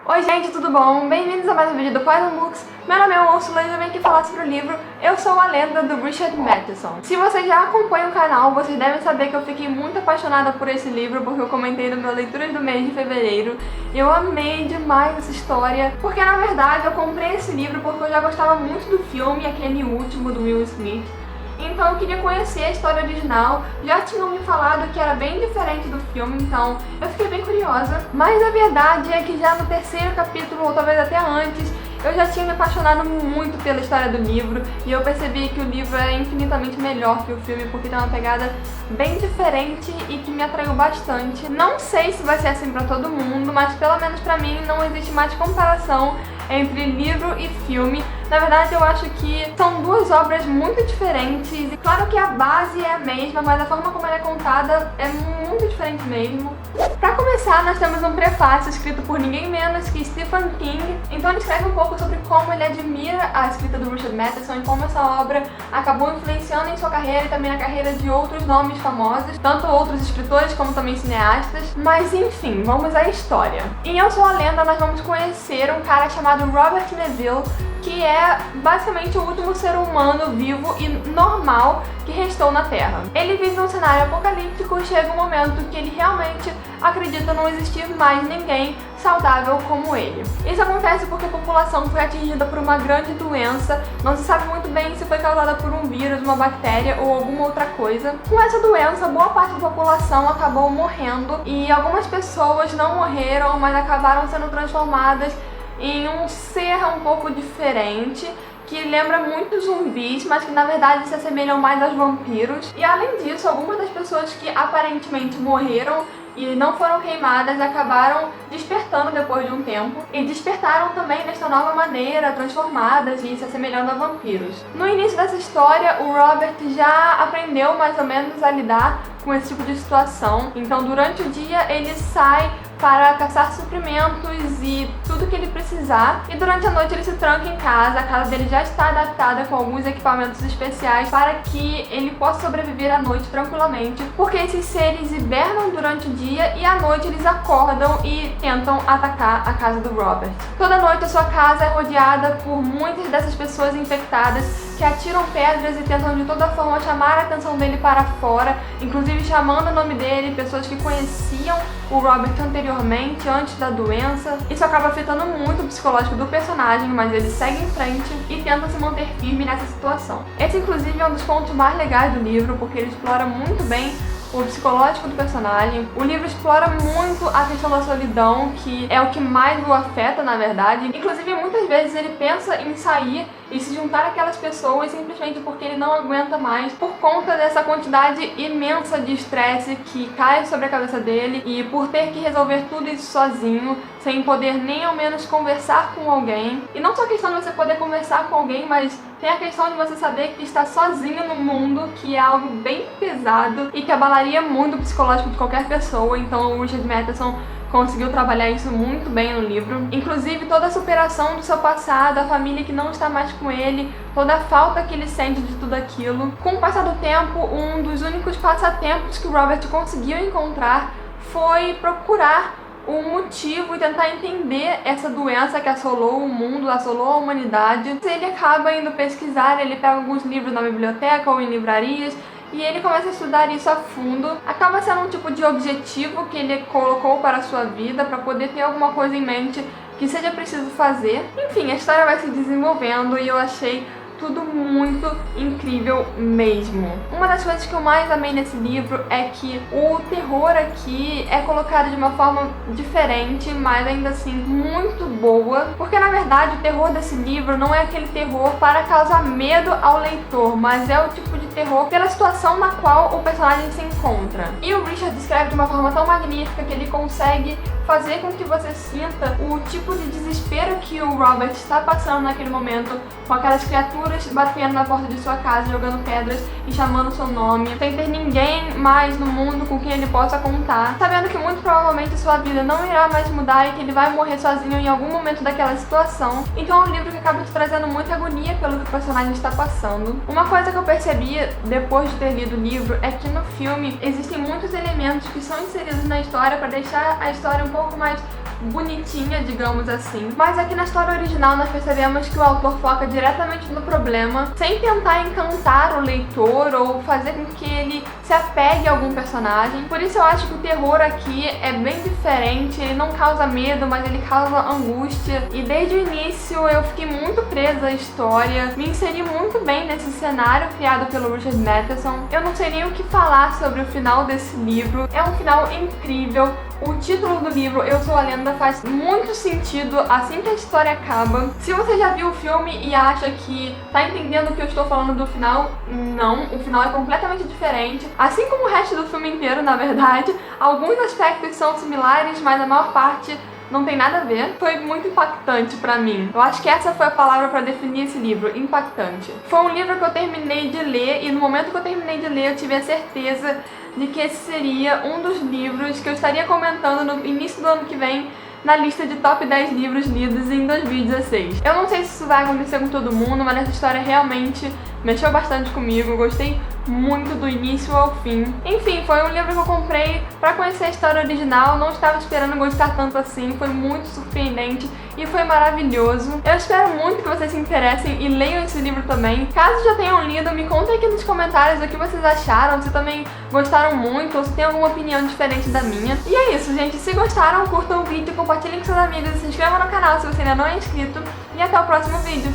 Oi gente, tudo bom? Bem-vindos a mais um vídeo do Poison Books. Meu nome é Úrsula e eu vim aqui falar sobre o livro Eu Sou a Lenda, do Richard Matheson. Se vocês já acompanham o canal, vocês devem saber que eu fiquei muito apaixonada por esse livro, porque eu comentei no meu Leituras do mês de fevereiro. E eu amei demais essa história, porque na verdade eu comprei esse livro porque eu já gostava muito do filme, aquele último do Will Smith. Então eu queria conhecer a história original, já tinham me falado que era bem diferente do filme, então eu fiquei bem curiosa. Mas a verdade é que já no terceiro capítulo, ou talvez até antes, eu já tinha me apaixonado muito pela história do livro e eu percebi que o livro é infinitamente melhor que o filme porque tem uma pegada bem diferente e que me atraiu bastante. Não sei se vai ser assim pra todo mundo, mas pelo menos pra mim não existe mais comparação entre livro e filme. Na verdade, eu acho que são duas obras muito diferentes e claro que a base é a mesma, mas a forma como ela é contada é muito diferente mesmo. Pra começar, nós temos um prefácio escrito por ninguém menos que Stephen King. Então ele escreve um pouco sobre como ele admira a escrita do Richard Matheson e como essa obra acabou influenciando em sua carreira e também na carreira de outros nomes famosos, tanto outros escritores como também cineastas. Mas enfim, vamos à história. Em Eu Sou a Lenda, nós vamos conhecer um cara chamado Robert Neville, que é basicamente o último ser humano vivo e normal que restou na Terra. Ele vive num cenário apocalíptico e chega um momento que ele realmente acredita não existir mais ninguém saudável como ele. Isso acontece porque a população foi atingida por uma grande doença, não se sabe muito bem se foi causada por um vírus, uma bactéria ou alguma outra coisa. Com essa doença, boa parte da população acabou morrendo e algumas pessoas não morreram, mas acabaram sendo transformadas em um ser um pouco diferente, que lembra muito zumbis, mas que na verdade se assemelham mais aos vampiros. E além disso, algumas das pessoas que aparentemente morreram e não foram queimadas acabaram despertando depois de um tempo e despertaram também desta nova maneira, transformadas e se assemelhando a vampiros. No início dessa história, o Robert já aprendeu mais ou menos a lidar com esse tipo de situação, então durante o dia ele sai para caçar suprimentos e tudo que ele precisar, e durante a noite ele se tranca em casa. A casa dele já está adaptada com alguns equipamentos especiais para que ele possa sobreviver à noite tranquilamente, porque esses seres hibernam durante o dia e à noite eles acordam e tentam atacar a casa do Robert. Toda noite a sua casa é rodeada por muitas dessas pessoas infectadas que atiram pedras e tentam de toda forma chamar a atenção dele para fora, inclusive chamando o nome dele, pessoas que conheciam o Robert anteriormente, antes da doença. Isso acaba afetando muito o psicológico do personagem, mas ele segue em frente e tenta se manter firme nessa situação. Esse inclusive é um dos pontos mais legais do livro, porque ele explora muito bem o psicológico do personagem. O livro explora muito a questão da solidão, que é o que mais o afeta, na verdade. Inclusive, muitas vezes ele pensa em sair e se juntar àquelas pessoas simplesmente porque ele não aguenta mais por conta dessa quantidade imensa de estresse que cai sobre a cabeça dele e por ter que resolver tudo isso sozinho, sem poder nem ao menos conversar com alguém. E não só a questão de você poder conversar com alguém, mas tem a questão de você saber que está sozinho no mundo, que é algo bem pesado e que abalaria muito o psicológico de qualquer pessoa. Então o Richard Matheson conseguiu trabalhar isso muito bem no livro. Inclusive toda a superação do seu passado, a família que não está mais com ele, toda a falta que ele sente de tudo aquilo. Com o passar do tempo, um dos únicos passatempos que o Robert conseguiu encontrar foi procurar o motivo e tentar entender essa doença que assolou o mundo, assolou a humanidade. Ele acaba indo pesquisar, ele pega alguns livros na biblioteca ou em livrarias e ele começa a estudar isso a fundo. Acaba sendo um tipo de objetivo que ele colocou para a sua vida, para poder ter alguma coisa em mente que seja preciso fazer. Enfim, a história vai se desenvolvendo e eu achei tudo muito incrível mesmo. Uma das coisas que eu mais amei nesse livro é que o terror aqui é colocado de uma forma diferente, mas ainda assim muito boa, porque na verdade o terror desse livro não é aquele terror para causar medo ao leitor, mas é o tipo de terror pela situação na qual o personagem se encontra. E o Richard descreve de uma forma tão magnífica que ele consegue fazer com que você sinta o tipo de desespero que o Robert está passando naquele momento com aquelas criaturas criaturas batendo na porta de sua casa, jogando pedras e chamando seu nome, sem ter ninguém mais no mundo com quem ele possa contar, sabendo que muito provavelmente sua vida não irá mais mudar e que ele vai morrer sozinho em algum momento daquela situação. Então é um livro que acaba te trazendo muita agonia pelo que o personagem está passando. Uma coisa que eu percebi depois de ter lido o livro é que no filme existem muitos elementos que são inseridos na história para deixar a história um pouco mais bonitinha, digamos assim. Mas aqui na história original nós percebemos que o autor foca diretamente no problema, sem tentar encantar o leitor ou fazer com que ele se apegue a algum personagem. Por isso eu acho que o terror aqui é bem diferente, ele não causa medo, mas ele causa angústia. E desde o início eu fiquei muito presa à história, me inseri muito bem nesse cenário criado pelo Richard Matheson. Eu não sei nem o que falar sobre o final desse livro, é um final incrível. O título do livro, Eu Sou a Lenda, faz muito sentido assim que a história acaba. Se você já viu o filme e acha que tá entendendo o que eu estou falando do final, não, o final é completamente diferente. Assim como o resto do filme inteiro, na verdade. Alguns aspectos são similares, mas a maior parte não tem nada a ver. Foi muito impactante pra mim. Eu acho que essa foi a palavra pra definir esse livro, impactante. Foi um livro que eu terminei de ler e no momento que eu terminei de ler eu tive a certeza de que esse seria um dos livros que eu estaria comentando no início do ano que vem na lista de top 10 livros lidos em 2016. Eu não sei se isso vai acontecer com todo mundo, mas essa história realmente mexeu bastante comigo, gostei muito do início ao fim. Enfim, foi um livro que eu comprei pra conhecer a história original, não estava esperando gostar tanto assim, foi muito surpreendente e foi maravilhoso. Eu espero muito que vocês se interessem e leiam esse livro também. Caso já tenham lido, me contem aqui nos comentários o que vocês acharam, se também gostaram muito ou se tem alguma opinião diferente da minha. E é isso, gente. Se gostaram, curtam o vídeo, compartilhem com seus amigos, se inscrevam no canal se você ainda não é inscrito e até o próximo vídeo.